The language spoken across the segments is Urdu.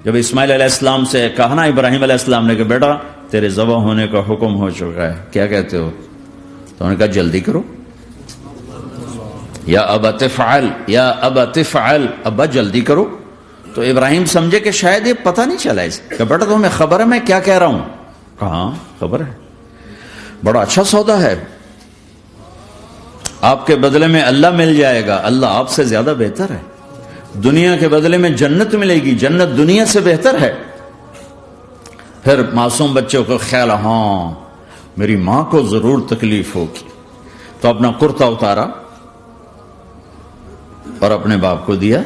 جب اسماعیل علیہ السلام سے کہا نا ابراہیم علیہ السلام نے کہ بیٹا تیرے ذبح ہونے کا حکم ہو چکا ہے، کیا کہتے ہو؟ تو انہوں نے کہا جلدی کرو، یا ابا تفعل، یا ابا تفعل، ابا جلدی کرو۔ تو ابراہیم سمجھے کہ شاید یہ پتہ نہیں چلا اس کہ بیٹا تمہیں خبر ہے میں کیا کہہ رہا ہوں؟ کہاں خبر ہے، بڑا اچھا سودا ہے، آپ کے بدلے میں اللہ مل جائے گا، اللہ آپ سے زیادہ بہتر ہے، دنیا کے بدلے میں جنت ملے گی، جنت دنیا سے بہتر ہے۔ پھر معصوم بچوں کو خیال، ہاں میری ماں کو ضرور تکلیف ہوگی، تو اپنا کرتا اتارا اور اپنے باپ کو دیا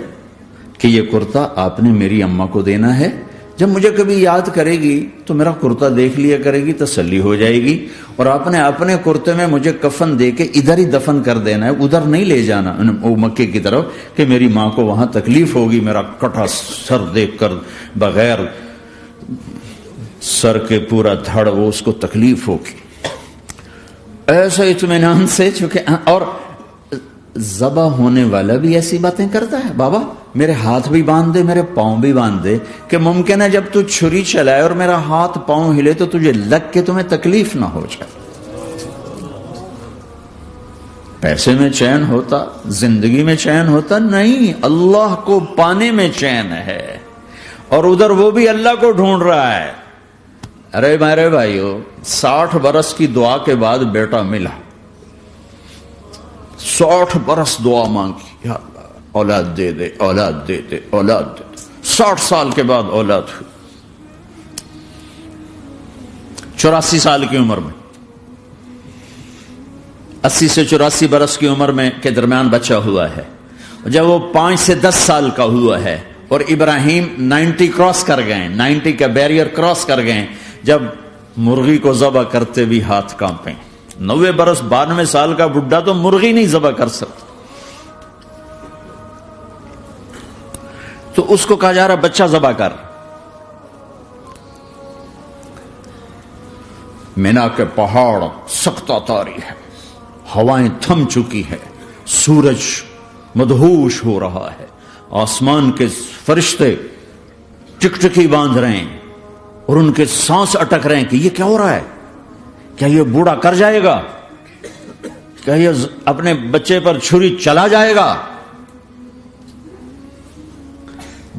کہ یہ کرتا آپ نے میری اماں کو دینا ہے، جب مجھے کبھی یاد کرے گی تو میرا کرتا دیکھ لیا کرے گی، تسلی ہو جائے گی، اور آپ نے اپنے کرتے میں مجھے کفن دے کے ادھر ہی دفن کر دینا ہے، ادھر نہیں لے جانا وہ مکے کی طرف کہ میری ماں کو وہاں تکلیف ہوگی، میرا کٹا سر دیکھ کر بغیر سر کے پورا دھڑ وہ اس کو تکلیف ہوگی۔ ایسا اطمینان سے، چونکہ اور ذبح ہونے والا بھی ایسی باتیں کرتا ہے، بابا میرے ہاتھ بھی باندھ دے، میرے پاؤں بھی باندھ دے، کہ ممکن ہے جب تو چھری چلائے اور میرا ہاتھ پاؤں ہلے تو تجھے لگ کے تمہیں تکلیف نہ ہو جائے۔ پیسے میں چین ہوتا، زندگی میں چین ہوتا نہیں، اللہ کو پانے میں چین ہے، اور ادھر وہ بھی اللہ کو ڈھونڈ رہا ہے۔ ارے میرے بھائیو، 60 برس کی دعا کے بعد بیٹا ملا، 60 برس دعا مانگی، یا اللہ اولاد دے دے، اولاد دے دے، اولاد دے دے، 60 سال کے بعد اولاد ہوئی، 84 سال کی عمر میں، 80 سے 84 برس کی عمر میں کے درمیان بچہ ہوا ہے۔ جب وہ 5 سے 10 سال کا ہوا ہے اور ابراہیم 90 کراس کر گئے، 90 کا بیریئر کراس کر گئے، جب مرغی کو ذبح کرتے بھی ہاتھ کانپیں، 90 برس 92 سال کا بڈھا تو مرغی نہیں ذبح کر سکتا، تو اس کو کہا جا رہا بچہ ذبح کر۔ مینا کے پہاڑ سختہ تاری ہے، ہوائیں تھم چکی ہے، سورج مدہوش ہو رہا ہے، آسمان کے فرشتے ٹکٹکی باندھ رہے ہیں اور ان کے سانس اٹک رہے ہیں کہ یہ کیا ہو رہا ہے، کیا یہ بوڑھا کر جائے گا، کیا یہ اپنے بچے پر چھری چلا جائے گا؟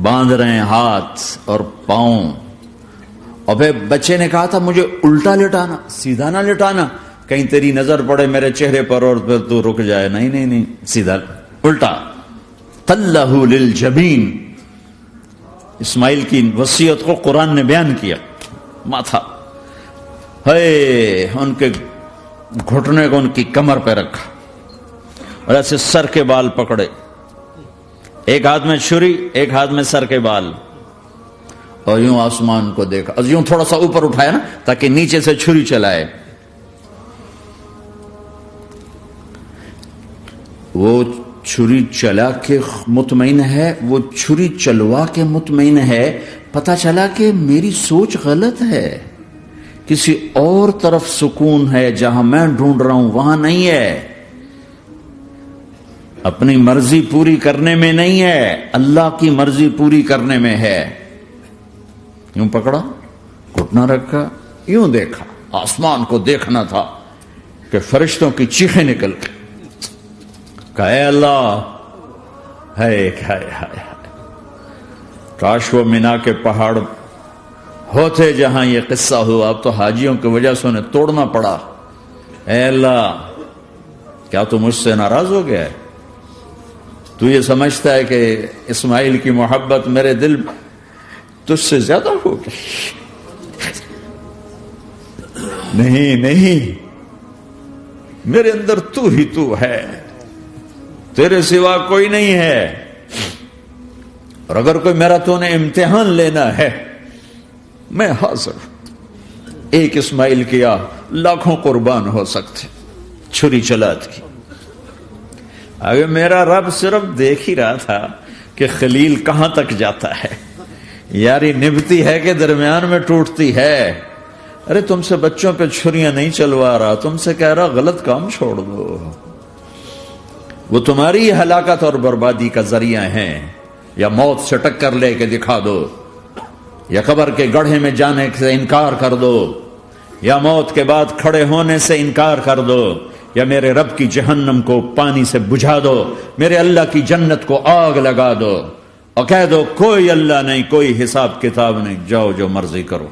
باندھ رہے ہیں ہاتھ اور پاؤں، اور پھر بچے نے کہا تھا مجھے الٹا لٹانا، سیدھا نہ لٹانا، کہیں تیری نظر پڑے میرے چہرے پر اور پھر تو رک جائے، نہیں نہیں نہیں، سیدھا الٹا۔ تلہ للجبین، اسماعیل کی وصیت کو قرآن نے بیان کیا، ماتھا ہے ان کے گھٹنے کو ان کی کمر پہ رکھا اور ایسے سر کے بال پکڑے، ایک ہاتھ میں چھری، ایک ہاتھ میں سر کے بال، اور یوں آسمان کو دیکھا، اور یوں تھوڑا سا اوپر اٹھایا نا تاکہ نیچے سے چھری چلائے۔ وہ چھری چلا کے مطمئن ہے، وہ چھری چلوا کے مطمئن ہے، پتہ چلا کہ میری سوچ غلط ہے، کسی اور طرف سکون ہے، جہاں میں ڈھونڈ رہا ہوں وہاں نہیں ہے، اپنی مرضی پوری کرنے میں نہیں ہے، اللہ کی مرضی پوری کرنے میں ہے۔ یوں پکڑا، گھٹنا رکھا، یوں دیکھا، آسمان کو دیکھنا تھا کہ فرشتوں کی چیخیں نکل گئی، کہا اے اللہ، ہے کاش وہ مینا کے پہاڑ ہوتے جہاں یہ قصہ ہوا، اب تو حاجیوں کی وجہ سے انہیں توڑنا پڑا۔ اے اللہ، کیا تو مجھ سے ناراض ہو گیا ہے؟ تو یہ سمجھتا ہے کہ اسماعیل کی محبت میرے دل تجھ سے زیادہ ہوگی؟ نہیں نہیں، میرے اندر تو ہی تو ہے، تیرے سوا کوئی نہیں ہے، اور اگر کوئی میرا تو نے امتحان لینا ہے میں حاضر۔ ایک اسماعیل کیا لاکھوں قربان ہو سکتے، چھری چلاتی۔ اگر میرا رب صرف دیکھ ہی رہا تھا کہ خلیل کہاں تک جاتا ہے، یاری نبھتی ہے کہ درمیان میں ٹوٹتی ہے۔ ارے تم سے بچوں پہ چھریاں نہیں چلوا رہا، تم سے کہہ رہا غلط کام چھوڑ دو، وہ تمہاری ہلاکت اور بربادی کا ذریعہ ہیں، یا موت سے ٹکر لے کے دکھا دو۔ یا قبر کے گڑھے میں جانے سے انکار کر دو، یا موت کے بعد کھڑے ہونے سے انکار کر دو، یا میرے رب کی جہنم کو پانی سے بجھا دو، میرے اللہ کی جنت کو آگ لگا دو، اور کہہ دو کوئی اللہ نہیں، کوئی حساب کتاب نہیں، جاؤ جو مرضی کرو۔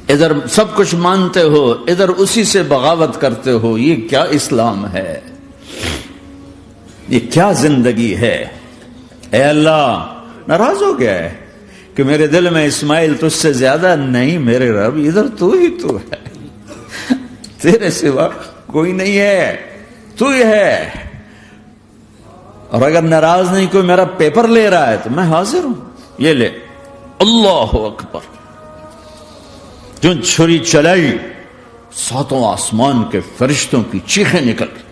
ادھر سب کچھ مانتے ہو، ادھر اسی سے بغاوت کرتے ہو۔ یہ کیا اسلام ہے؟ یہ کیا زندگی ہے؟ اے اللہ، ناراض ہو گیا ہے کہ میرے دل میں اسماعیل تجھ سے زیادہ نہیں، میرے رب ادھر تو ہی تو ہے، تیرے سوا کوئی نہیں ہے، تو ہی ہے۔ اور اگر ناراض نہیں کوئی میرا پیپر لے رہا ہے تو میں حاضر ہوں، یہ لے۔ اللہ اکبر! جو چھری چلائی، ساتوں آسمان کے فرشتوں کی چیخیں نکل گئی۔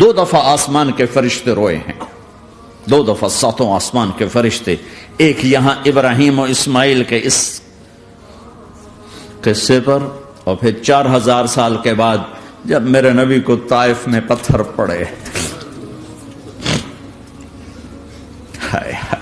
2 دفعہ آسمان کے فرشتے روئے ہیں، 2 دفعہ ساتوں آسمان کے فرشتے، ایک یہاں ابراہیم و اسماعیل کے اس قصے پر، اور پھر 4000 سال کے بعد جب میرے نبی کو طائف میں پتھر پڑے۔ ہائے ہائے!